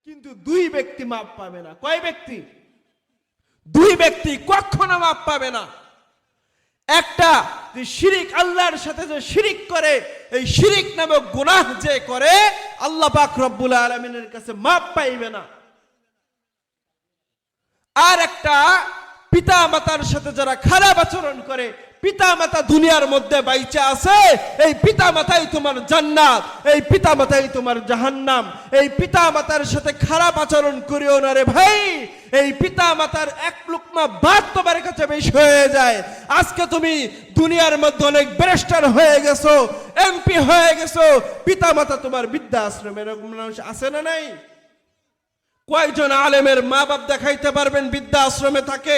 কিন্তু দুই ব্যক্তি মাপ পাবে না। কয় ব্যক্তি? দুই ব্যক্তি কখনো মাপ পাবে না। একটা যে শিরিক, আল্লাহর সাথে যে শিরিক করে, এই শিরিক নামক গুনাহ যে করে, আল্লাহ পাক রব্বুল আলামিনের কাছে মাপ পাইবে না। আর একটা পিতা মাতার সাথে যারা খারাপ আচরণ করে, পিতা মাতা দুনিয়ার মধ্যে বাইচা আছে, এই পিতা মাতাই তোমার জান্নাত, এই পিতা মাতাই তোমার জাহান্নাম। এই পিতা মাতার সাথে খারাপ আচরণ করিও না রে ভাই। এই পিতা মাতার এক লুকমা ভাত তোমার কাছে বেশি হয়ে যায়। আজকে তুমি দুনিয়ার মধ্যে অনেক ব্যারিস্টার হয়ে গেছো, এমপি হয়ে গেছো, পিতা মাতা তোমার বৃদ্ধা আশ্রমে। এরকম মানুষ আছে না নাই? কয়জন আলেমের মা বাপ দেখাইতে পারবেন বৃদ্ধা আশ্রমে থাকে?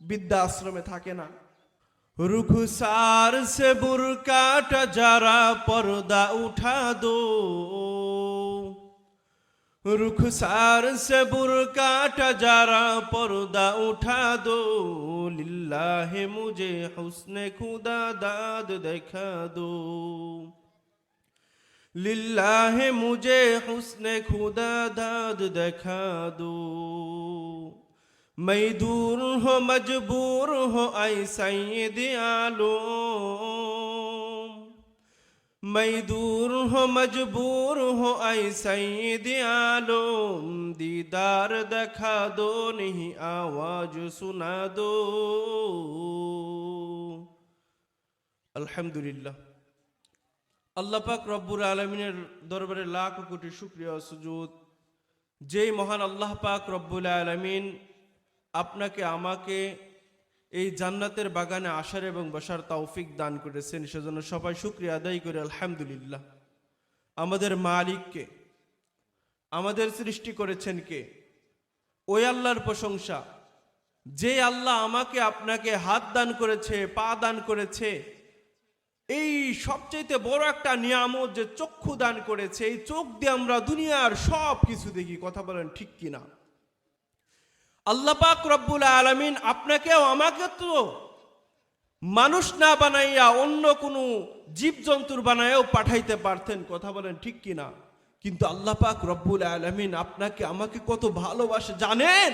বৃদ্ধা আশ্রমে থাকে না। रुखसार से बुरका जरा पर्दा उठा दो, रुखसार से बुरका जरा पर्दा उठा दो, लिल्लाहे मुझे हुस्ने खुदा दाद दिखा दो, लिल्लाहे मुझे हुस्ने खुदा दाद दिखा दो। मैं दूर हो मजबूर हो ऐ सैयद आलम, मैं दूर हो मजबूर हो ऐ सैयद आलम, दीदार दिखा दो नहीं आवाज सुना दो। अल्हम्दुलिल्लाह, আল্লাহ পাক রব্বুল আলামিনের দরবারে লাখ কোটি শুকরিয়া ও সুজুদ। যেই মহান আল্লাহ পাক রব্বুল আলামিন আপনাকে আমাকে এই জান্নাতের বাগানে আসার এবং বসার তৌফিক দান করেছেন, সেজন্য সবাই শুকরিয়া আদায় করে আলহামদুলিল্লাহ। আমাদের মালিককে, আমাদের সৃষ্টি করেছেন কে? ওই আল্লাহর প্রশংসা, যে আল্লাহ আমাকে আপনাকে হাত দান করেছে, পা দান করেছে। এই সবচেয়ে বড় একটা নিয়ামত যে চক্ষু দান করেছে। এই চোখ দিয়ে আমরা দুনিয়ার সব কিছু দেখি। কথা বলেন ঠিক কিনা? আল্লাহ পাক রব্বুল আলামিন আপনাকেও আমাকে তো মানুষ না বানাইয়া অন্য কোনো জীবজন্তুর বানায়ও পাঠাইতে পারতেন। কথা বলেন ঠিক কিনা? কিন্তু আল্লাহ পাক রব্বুল আলামিন আপনাকে আমাকে কত ভালোবাসে জানেন?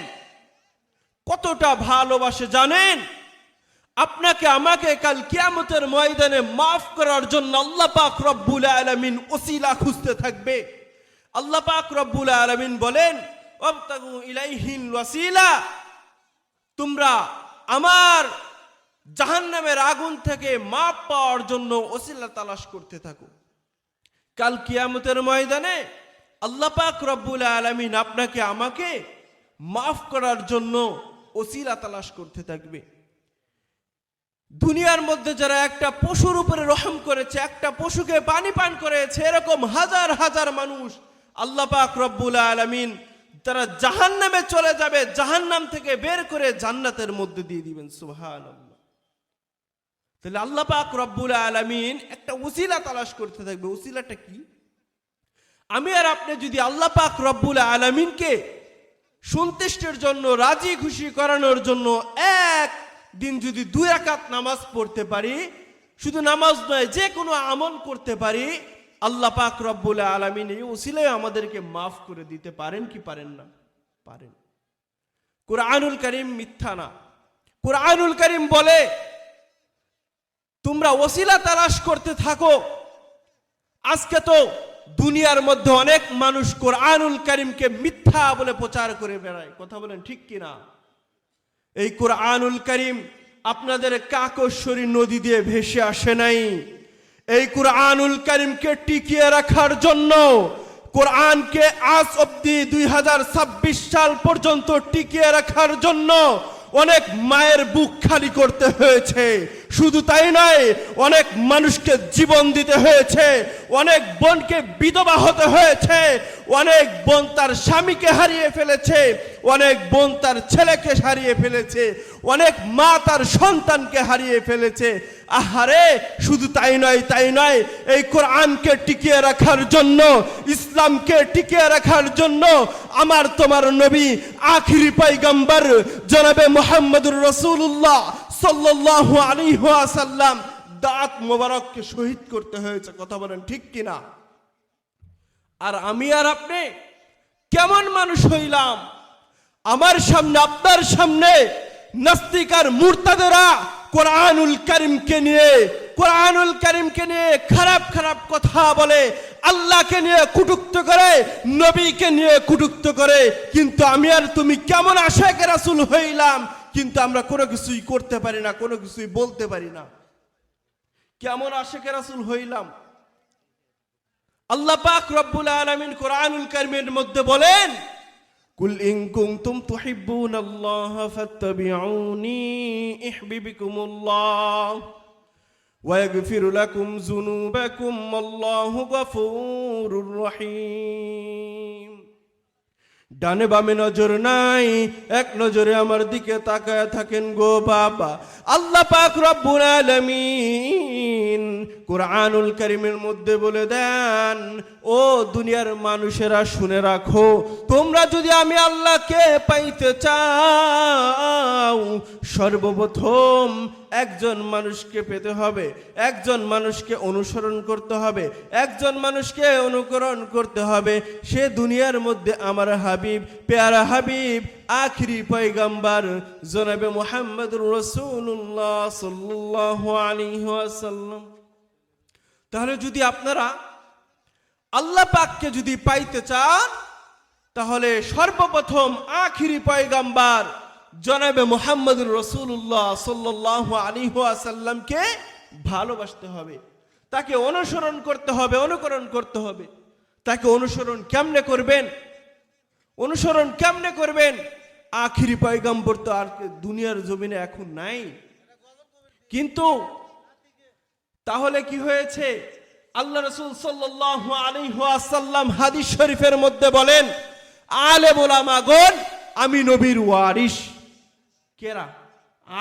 কতটা ভালোবাসে জানেন? আপনাকে আমাকে কাল কিয়ামতের ময়দানে মাফ করার জন্য আল্লাহ পাক রব্বুল আলামিন ওসিলা খুঁজতে থাকবে। আল্লাহ পাক রব্বুল আলামিন বলেন, ওয়াবতাগু ইলাইহিল ওয়াসিলা, তোমরা আমার জাহান্নামের আগুন থেকে মাপ পাওয়ার জন্য ওসিলা তালাশ করতে থাকো। কাল কিয়ামতের ময়দানে আল্লাহ পাক রব্বুল আলামিন আপনাকে আমাকে মাফ করার জন্য ওসিলা তালাশ করতে থাকবে। দুনিয়ার মধ্যে যারা একটা পশুর উপরে রহম করেছে, একটা পশুকে পানি পান করেছে, এরকম হাজার হাজার মানুষ আল্লাহ পাক রব্বুল আলামিন তারা জাহান্নামে চলে যাবে, জাহান্নাম থেকে বের করে জান্নাতের মধ্যে দিয়ে দিবেন। সুবহানাল্লাহ। তাহলে আল্লাহ পাক রব্বুল আলামিন একটা ওসিলা তালাশ করতে থাকবে। ওসিলাটা কি? আমি আর আপনি যদি আল্লাহ পাক রব্বুল আলামিনকে সন্তুষ্টির জন্য, রাজি খুশি করানোর জন্য এক দিন যদি 2 রাকাত নামাজ পড়তে পারি, শুধু নামাজ নয় যে কোনো আমল করতে পারি, আল্লাহ পাক রব্বুল আলামিন এই ওসিলায় আমাদেরকে মাফ করে দিতে পারেন কি পারেন না? পারেন। কুরআনুল কারীম মিথ্যা না। কুরআনুল কারীম বলে তোমরা ওসিলা তালাশ করতে থাকো। আজকে তো দুনিয়ার মধ্যে অনেক মানুষ কুরআনুল কারীমকে মিথ্যা বলে প্রচার করে বেড়ায়। কথা বলেন ঠিক কিনা? এই কুরআনুল কারীম আপনাদের কাকশ্বরী নদী দিয়ে ভেসে আসে নাই। এই কুরআনুল কারীমকে টিকিয়ে রাখার জন্য, কোরআনকে আজ অবধি 2026 সাল পর্যন্ত টিকিয়ে রাখার জন্য অনেক মায়ের বুক খালি করতে হয়েছে। শুধু তাই নয়, অনেক মানুষকে জীবন দিতে হয়েছে, অনেক বোনকে বিধবা হতে হয়েছে, অনেক বোন তার স্বামীকে হারিয়ে ফেলেছে, অনেক বোন তার ছেলেকে হারিয়ে ফেলেছে, অনেক মা তার সন্তানকে হারিয়ে ফেলেছে। আহারে, শুধু তাই নয়, এই কোরআনকে টিকিয়ে রাখার জন্য, ইসলামকে টিকিয়ে রাখার জন্য আমার তোমার নবী আখিরি পয়গম্বর জনাবে মুহাম্মদুর রাসূলুল্লাহ সাল্লাল্লাহু আলাইহি ওয়াসাল্লাম দাঁত মোবারককে শহীদ করতে হয়েছে। কথা বলেন ঠিক কিনা? আর আমি আর আপনি কেমন মানুষ হইলাম? আমার সামনে, আপনার সামনে নাস্তিক আর মুরতাদেরা কোরআনুল কারীমকে নিয়ে খারাপ খারাপ কথা বলে, আল্লাহকে নিয়ে কটূক্তি করে, নবীকে নিয়ে কটূক্তি করে। কিন্তু আমি আর তুমি কেমন আশিকে রাসূল হইলাম, কিন্তু আমরা কোনো কিছুই করতে পারি না, কোনো কিছুই বলতে পারি না। কেমন আশিকে রাসূল হইলাম? আল্লাহ পাক রব্বুল আলামিন কোরআনুল কারীমের মধ্যে বলেন, কুল ইন কুনতুম তুহিব্বুনাল্লাহ ফাত্তাবিউনি ইউহিব্বুকুমুল্লাহ ওয়া ইয়াগফির লাকুম যুনুবাকুম আল্লাহু গফুরুর রহিম। ডানে বামে নজর নাই, এক নজরে আমার দিকে তাকায় থাকেন গো বাবা। আল্লাহ পাক রব্বুল আলামিন কোরআনুল কারীমের মধ্যে বলে দেন, ও দুনিয়ার মানুষেরা শুনে রাখো, তোমরা যদি আমি আল্লাহকে পাইতে চাও, সর্বপ্রথম একজন মানুষকে পেতে হবে, একজন মানুষকে অনুসরণ করতে হবে, একজন মানুষকে অনুকরণ করতে হবে। সে দুনিয়ার মধ্যে আমার হাবিব, পেয়ারা হাবিব, আখিরি পয়গম্বর জনাবে মুহাম্মদুর রাসূলুল্লাহ সাল্লাল্লাহু আলাইহি ওয়াসাল্লাম। তাহলে যদি আপনারা আল্লাহ পাককে যদি পাইতে চান, তাহলে সর্বপ্রথম আখিরি পয়গম্বর জনাবে মুহাম্মদুর রাসূলুল্লাহ সাল্লাল্লাহু আলাইহি ওয়াসাল্লামকে ভালোবাসতে হবে, তাকে অনুসরণ করতে হবে, অনুকরণ করতে হবে। তাকে অনুসরণ কেমনে করবেন? অনুসরণ কেমনে করবেন? আখিরি পয়গম্বর তো আর দুনিয়ার জমিনে এখন নাই। কিন্তু তাহলে কি হয়েছে? আল্লাহ রাসূল সাল্লাল্লাহু আলাইহি ওয়াসাল্লাম হাদিস শরীফের মধ্যে বলেন, আলেম উলামাগণ আমি নবীর ওয়ারিস। কেরা?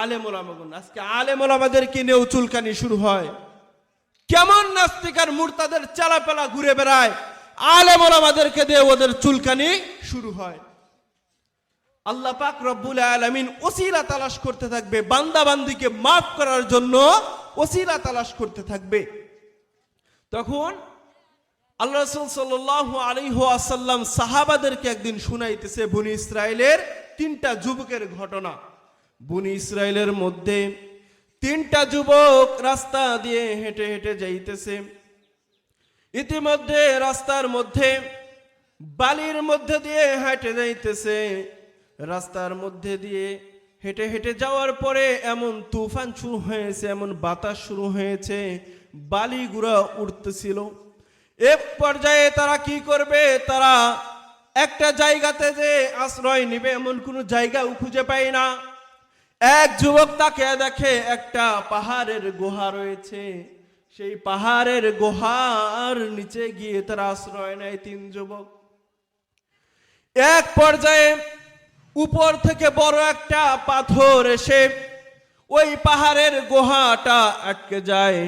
আলেম উলামাগণ। আজকে আলেম উলামাদেরকে নিয়ে চুলকানি শুরু হয়। কেমন নাস্তিক আর মুরতাদের চালাপালা ঘুরে বেড়ায়, আলেম উলামাদেরকে দিয়ে ওদের চুলকানি শুরু হয়। আল্লাহ পাক রব্বুল আলামিন ওসিলা তালাশ করতে থাকবে, বান্দা বান্দিকে মাফ করার জন্য ওসিলা তালাশ করতে থাকবে। তখন আল্লাহ রাসূল সাল্লাল্লাহু আলাইহি ওয়াসাল্লাম সাহাবাদেরকে একদিন শুনাইতেছে বনি ইসরাইলের তিনটা যুবকের ঘটনা। বনি ইসরাইলের মধ্যে তিনটা যুবক রাস্তা দিয়ে হেঁটে হেঁটে যাইতেছে। ইতিমধ্যে রাস্তার মধ্যে বালির মধ্যে দিয়ে হেঁটে যাইতেছে। রাস্তার মধ্যে দিয়ে হেঁটে হেঁটে যাওয়ার পরে এমন তুফান শুরু হয়েছে, এমন বাতাস শুরু হয়েছে, বালিগুলা উঠতেছিল। এক পর্যায়ে তারা কি করবে? তারা একটা জায়গাতে যে আশ্রয় নিবে এমন কোনো জায়গা খুঁজে পায় না। এক যুবক তাকে দেখে একটা পাহাড়ের গুহা রয়েছে, সেই পাহাড়ের গুহার নিচে গিয়ে তারা আশ্রয় নেয় তিন যুবক। এক পর্যায়ে উপর থেকে বড় একটা পাথর এসে ওই পাহাড়ের গুহাটা আটকে যায়।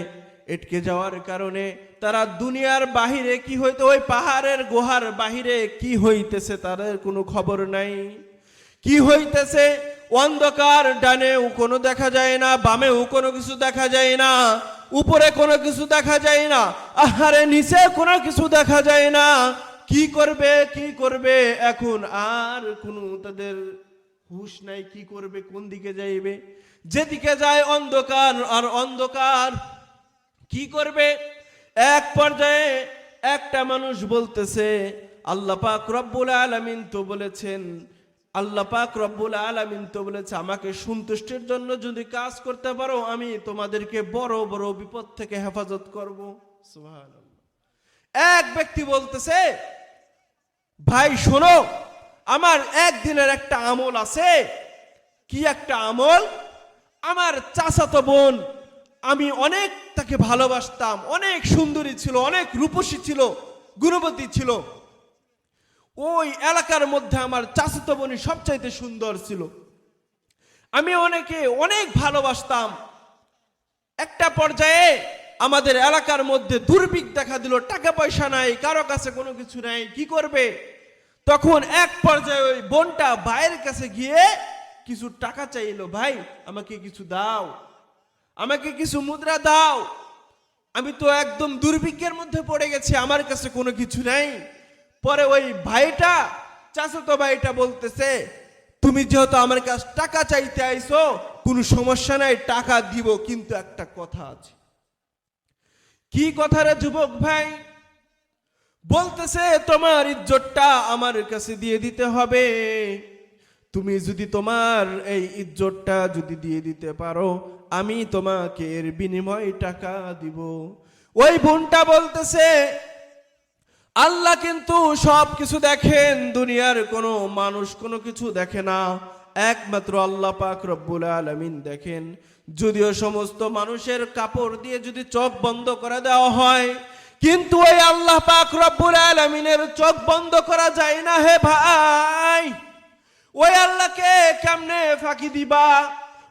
আটকে যাওয়ার কারণে তারা দুনিয়ার বাহিরে কি হইতে, ওই পাহাড়ের গুহার বাহিরে কি হইতেছে তাদের কোনো খবর নাই। কি হইতেছে? অন্ধকার, ডানেও কোনো দেখা যায় না, বামেও কোনো কিছু দেখা যায় না, উপরে কোনো কিছু দেখা যায় না, আহারে নিচে কোনো কিছু দেখা যায় না। কি করবে কি করবে এখন আর কোনো তাদের হুঁশ নাই। কি করবে, কোন দিকে যাইবে? যেদিকে যায় অন্ধকার আর অন্ধকার। কি করবে? এক পর্যায়ে একটা মানুষ বলতেছে, আল্লাহ পাক রব্বুল আলামিন তো বলেছেন, আল্লাহ পাক রব্বুল আলামিন তো বলেছে আমাকে সন্তুষ্টির জন্য যদি কাজ করতে পারো আমি তোমাদেরকে বড় বড় বিপদ থেকে হেফাজত করব। সুবহানাল্লাহ। এক ব্যক্তি বলতেছে, ভাই শোনো, আমার একদিনের একটা আমল আছে। কি একটা আমল? আমার চাচাতো বোন, আমি অনেক তাকে ভালোবাসতাম, অনেক সুন্দরী ছিল, অনেক রূপসী ছিল, গুণবতী ছিল। ওই এলাকার মধ্যে আমার চাচাতো বোনই সবচাইতে সুন্দর ছিল। আমি অনেক ভালোবাসতাম। একটা পর্যায়ে আমাদের এলাকার মধ্যে দুর্ভিক্ষ দেখা দিল, টাকা পয়সা নাই, কারো কাছে কোনো কিছু নাই। কি করবে? তখন এক পর্যায়ে ওই বোনটা ভাইয়ের কাছে গিয়ে কিছু টাকা চাইলো, ভাই আমাকে কিছু দাও, আমাকে কিছু মুদ্রা দাও, আমি তো একদম দুর্ভিক্ষের মধ্যে পড়ে গেছি, আমার কাছে কোনো কিছু নাই। পরে ওই ভাইটা চাচাতো ভাইটা বলতেছে, তুমি যেহেতু আমার কাছে টাকা চাইতে আইছো, কোনো সমস্যা নাই, টাকা দিব, কিন্তু একটা কথা আছে। কি কথা রে যুবক ভাই? বলতেছে, তোমার ইজ্জতটা আমার কাছে দিয়ে দিতে হবে। তুমি যদি তোমার এই ইজ্জতটা যদি দিয়ে দিতে পারো, আমি তোমাকে এর বিনিময়ে টাকা দিব। ওই বোনটা বলতেছে, আল্লাহ কিন্তু সব কিছু দেখেন, দুনিয়ার কোনো মানুষ কোনো কিছু দেখে না, একমাত্র আল্লাহ পাক রব্বুল আলামিন দেখেন। যদিও সমস্ত মানুষের কাপড় দিয়ে যদি চোখ বন্ধ করে দেওয়া হয়, কিন্তু ওই আল্লাহ পাক রব্বুল আলামিনের চোখ বন্ধ করা যায় না হে ভাই। ওই আল্লাহকে কেমনে ফাঁকি দিবা?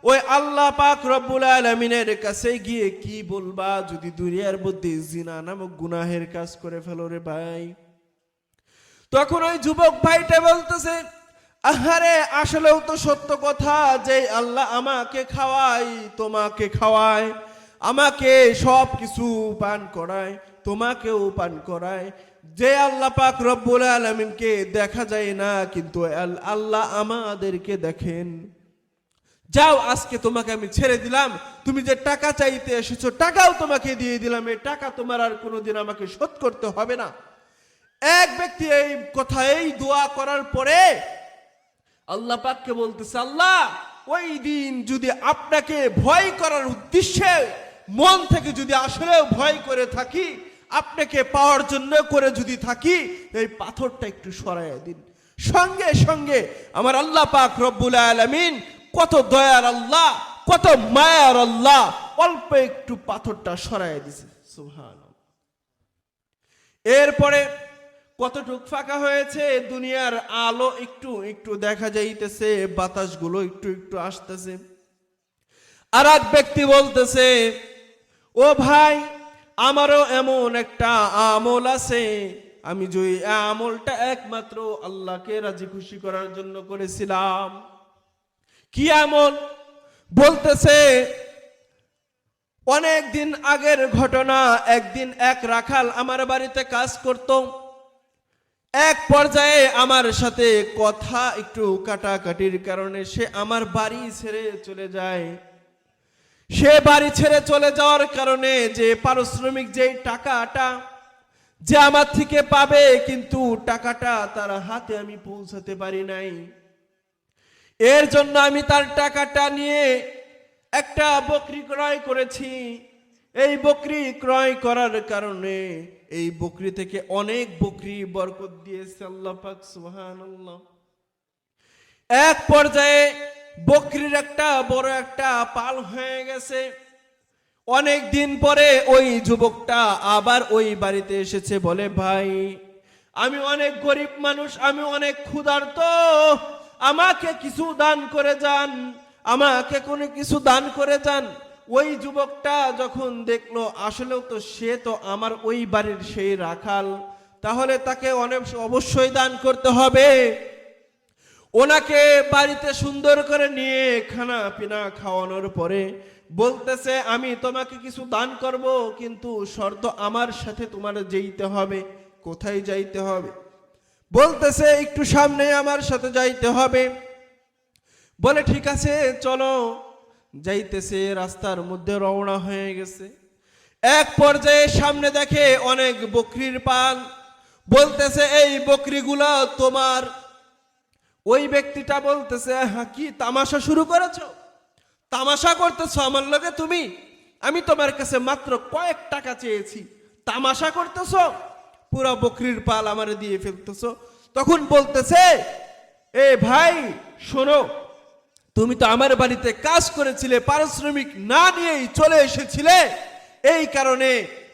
ওই আল্লাহ পাক রব্বুল আলামিনের কাছে গিয়ে কি বলবা যদি দুনিয়ার মধ্যে জিনা নামক গুনাহের কাজ করে ফেলো রে ভাই? তখন ওই যুবক ভাইটা বলতেছে, আহারে আসলেও তো সত্য কথা যে আল্লাহ আমাকে খাওয়ায়, তোমাকে খাওয়ায়, আমাকে সব কিছু পান করায়, তোমাকেও পান করায়। যে আল্লাহ পাক রব্বুল আলামিনকে দেখা যায় না, কিন্তু আল্লাহ আমাদেরকে দেখেন। যাও, আজকে তোমাকে আমি ছেড়ে দিলাম, তুমি যে টাকা চাইতে এসেছো টাকাও তোমাকে দিয়ে দিলাম, এই টাকা তোমার আর কোনোদিন আমাকে শোধ করতে হবে না। এক ব্যক্তি এই কথা, এই দোয়া করার পরে আল্লাহ পাককে বলতেছে, আল্লাহ ওই দিন যদি আপনাকে ভয় করার উদ্দেশ্যে মন থেকে যদি আসলেও ভয় করে থাকি, আপনাকে পাওয়ার জন্য করে যদি থাকি, এই পাথরটা একটু সরাইয়া দিন। সঙ্গে সঙ্গে আমার আল্লাহ পাক রব্বুল আলামিন, কত দয়ার আল্লাহ, কত মায়ার আল্লাহ, অল্প একটু পাথরটা সরাইয়া দিছে। সুবহানাল্লাহ। এরপরে কতটুক ফাঁকা হয়েছে, দুনিয়ার আলো একটু একটু দেখা যাইতেছে, বাতাসগুলো একটু একটু আসতেছে। আর এক ব্যক্তি বলতেছে, ও ভাই, আমারও এমন একটা আমল আছে, আমি যে আমলটা একমাত্র আল্লাহকে রাজি খুশি করার জন্য করেছিলাম। কি আমল? বলতেছে, অনেক দিন আগের ঘটনা। একদিন এক রাখাল আমার বাড়িতে কাজ করত। এক পর্যায়ে আমার সাথে কথা একটু কাটাকাটির কারণে সে আমার বাড়ি ছেড়ে চলে যায়। সে বাড়ি ছেড়ে চলে যাওয়ার কারণে যে পারিশ্রমিক, যে টাকাটা যে আমার থেকে পাবে, কিন্তু টাকাটা তার হাতে আমি পৌঁছাতে পারি নাই। এর জন্য আমি তার টাকাটা নিয়ে একটা বকরি ক্রয় করেছি। এই বকরি ক্রয় করার কারণে এই বকরি থেকে অনেক বকরি বরকত দিয়েছে আল্লাহ পাক সুবহানাল্লাহ। এক পর্যায়ে বকরির একটা বড় একটা পাল হয়ে গেছে। অনেক দিন পরে ওই যুবকটা আবার ওই বাড়িতে এসেছে, বলে, ভাই আমি অনেক গরিব মানুষ, আমি অনেক ক্ষুধার্ত, আমাকে কিছু দান করে যান, আমাকে কোনো কিছু দান করে যান। ওই যুবকটা যখন দেখলো আসলেও তো সে তো আমার ওই বাড়ির সেই রাখাল, তাহলে তাকে অবশ্যই দান করতে হবে। ওনাকে বাড়িতে সুন্দর করে নিয়ে খানা পিনা খাওয়ানোর পরে বলতেছে, আমি তোমাকে কিছু দান করব, কিন্তু শর্ত আমার সাথে তোমার যেতে হবে। কোথায় যাইতে হবে? বলতেছে, একটু সামনে আমার সাথে যাইতে হবে। বলে, ঠিক আছে চলো। যাইতেছে, রাস্তার মধ্যে রওনা হয়ে গেছে। এক পর্যায়ে সামনে দেখে অনেক বকরির পাল। বলতেছে, এই বকরিগুলা তোমার? ওই ব্যক্তিটা বলতেছে, হ্যাঁ, কি তামাশা শুরু করেছো? তামাশা করতেছো আমার লগে তুমি? আমি তোমার কাছে মাত্র কয়েক টাকা চেয়েছি, তামাশা করতেছো? পুরো বকরির পাল আমারে দিয়ে ফেলতেছো। তখন বলতেছে, এ ভাই শোনো, তুমি তো আমার বাড়িতে কাজ করেছিলে, পারিশ্রমিক না নিয়েই চলে এসেছিলে, এই কারণে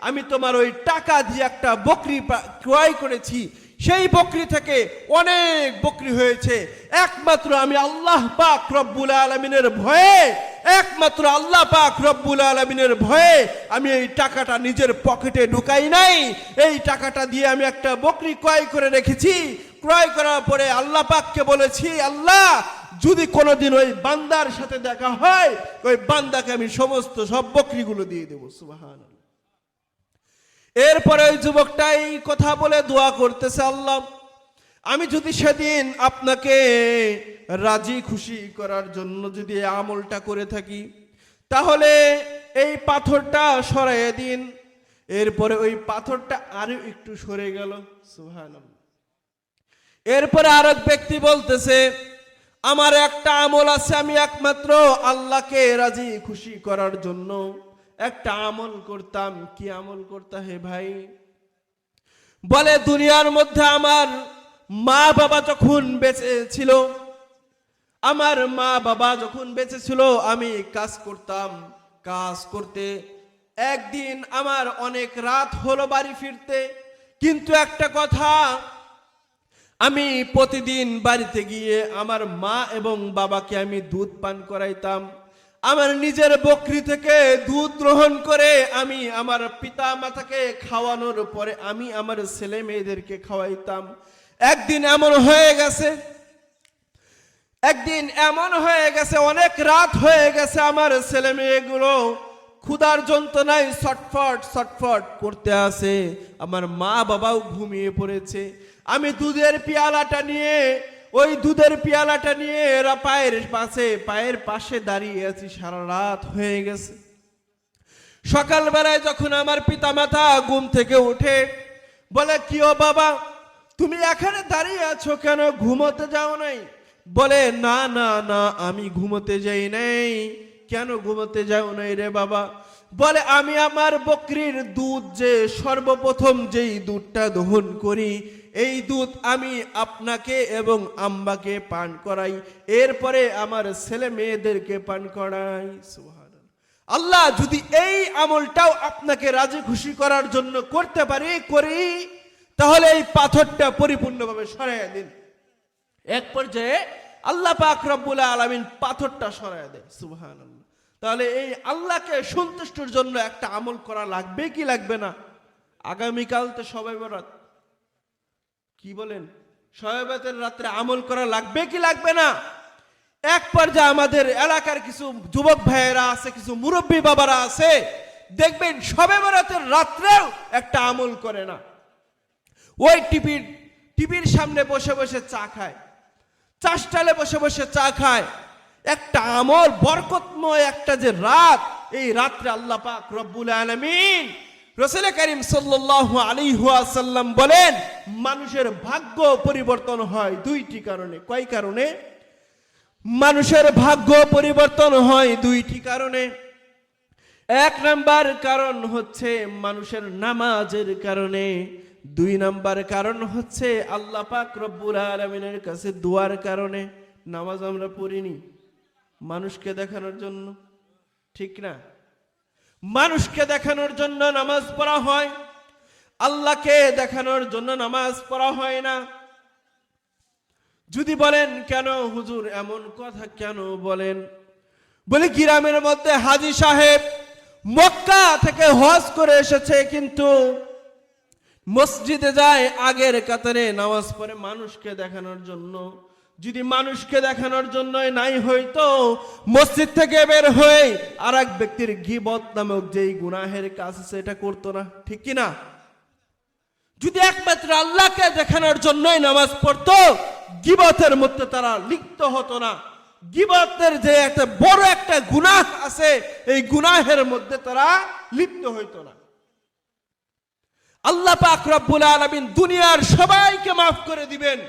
আমি তোমার ওই টাকা দিয়ে একটা বকরি ক্রয় করেছি। সেই বকরি থেকে অনেক বকরি হয়েছে। একমাত্র আমি আল্লাহ পাক রব্বুল আলামিনের ভয়ে, একমাত্র আল্লাহ পাক রব্বুল আলামিনের ভয়ে আমি এই টাকাটা নিজের পকেটে ঢুকাই নাই। এই টাকাটা দিয়ে আমি একটা বকরি ক্রয় করে রেখেছি। ক্রয় করার পরে আল্লাহ পাককে বলেছি, আল্লাহ যদি কোনোদিন ওই বান্দার সাথে দেখা হয়, ওই বান্দাকে আমি সমস্ত সব বকরিগুলো দিয়ে দেবো। সুবহানাল্লাহ। এরপরে ওই যুবকটা এই কথা বলে দোয়া করতেছে, আল্লাহ আমি যদি সেদিন আপনাকে রাজি খুশি করার জন্য যদি এই আমলটা করে থাকি, তাহলে এই পাথরটা সরাইয়ে দিন। এরপরে ওই পাথরটা আরো একটু সরে গেল, সুবহানাল্লাহ। এরপরে আরেক ব্যক্তি বলতেছে, আমার একটা আমল আছে, আমি একমাত্র আল্লাহকে রাজি খুশি করার জন্য একটা আমল করতাম। কি আমল করতে হে ভাই? বলে, দুনিয়ার মধ্যে আমার মা বাবা যখন বেঁচে ছিল, আমার মা বাবা যখন বেঁচে ছিল, আমি কাজ করতাম। কাজ করতে একদিন আমার অনেক রাত হলো বাড়ি ফিরতে, কিন্তু একটা কথা, আমি প্রতিদিন বাড়িতে গিয়ে আমার মা এবং বাবাকে আমি দুধ পান করাইতাম। আমার নিজের বকরি থেকে দুধ গ্রহণ করে আমি আমার পিতা মাতাকে খাওয়ানোর পরে আমি আমার ছেলে মেয়েদেরকে খাওয়াইতাম। একদিন এমন হয়ে গেছে, অনেক রাত হয়ে গেছে, আমার ছেলে মেয়েগুলো ক্ষুধার যন্ত্রণায় ছটফট করতে আছে, আমার মা বাবাও ঘুমিয়ে পড়েছে। আমি দুধের পিয়ালাটা নিয়ে এরা পায়ের পাশে দাঁড়িয়ে আছি, সারা রাত হয়ে গেছে। সকালবেলায় যখন আমার পিতামাতা ঘুম থেকে উঠে, বলে, কি ও বাবা, তুমি এখানে দাঁড়িয়ে আছো কেন, ঘুমোতে যাও নাই? বলে, না না না, আমি ঘুমোতে যাই নাই। কেন ঘুমোতে যাও নাই রে বাবা? বলে, আমি আমার বকরির দুধ, যে সর্বপ্রথম যেই দুধটা দহন করি, এই দুধ আমি আপনাকে এবং আম্বাকে পান করাই, এরপরে আমার ছেলে মেয়েদেরকে পান করাই। সুবহানাল্লাহ। আল্লাহ যদি এই আমলটাও আপনাকে রাজি খুশি করার জন্য করতে করি, তাহলে এই পাথরটা পরিপূর্ণভাবে সরাইয়া দিন। এক পর্যায়ে আল্লাহ পাক রব্বুল আলামিন পাথরটা সরাইয়া দেয়। সুবহানাল্লাহ। তাহলে এই আল্লাহকে সন্তুষ্টির জন্য একটা আমল করা লাগবে কি লাগবে না? আগামীকাল তো শবে বরাত, কি বলেন? শবে বরাতের রাত্রে আমল করা লাগবে কি লাগবে না? এক পর্যায়ে আমাদের এলাকার কিছু যুবক ভাইয়েরা আছে, কিছু মুরব্বী বাবারা আছে, দেখবেন শবে বরাতের রাত্রেও একটা আমল করে না। ওই টিভির সামনে বসে বসে চা খায়, চাষটালে বসে বসে চা খায়। একটা আমল, বরকতময় একটা যে রাত, এই রাত্রে আল্লাহ পাক রব্বুল আলামিন, রাসূল করিম সাল্লাল্লাহু আলাইহি ওয়াসাল্লাম বলেন, মানুষের ভাগ্য পরিবর্তন হয় দুইটি কারণে। কয় কারণে? মানুষের ভাগ্য পরিবর্তন হয় দুইটি কারণে। এক নাম্বার কারণ হচ্ছে মানুষের নামাজের কারণে, দুই নাম্বার কারণ হচ্ছে আল্লাহ পাক রব্বুল আলামিনের কাছে দোয়ার কারণে। নামাজ আমরা পড়িনি মানুষকে দেখানোর জন্য, ঠিক না? মানুষকে দেখানোর জন্য নামাজ পড়া হয়, আল্লাহকে দেখানোর জন্য নামাজ পড়া হয় না। যদি বলেন, কেন হুজুর এমন কথা কেন বলেন? বলে, গ্রামের মধ্যে হাজী সাহেব মক্কা থেকে হজ করে এসেছে, কিন্তু মসজিদে যায় আগের কাতারে নামাজ পড়ে মানুষকে দেখানোর জন্য। যদি মানুষকে দেখানোর জন্য নাই হইতো, মসজিদ থেকে বের হয়ে আর এক ব্যক্তির গীবত নামক যেই গুনাহের কাজ আছে এটা করতো না, ঠিক কি না? যদি একমাত্র আল্লাহকে দেখানোর জন্যই নামাজ পড়তো, গীবতের মধ্যে তারা লিপ্ত হতো না। গীবতের যে একটা বড় একটা গুনাহ আছে, এই গুনাহের মধ্যে তারা লিপ্ত হইতো না। আল্লাহ পাক রব্বুল আলামিন দুনিয়ার সবাইকে মাফ করে দিবেন।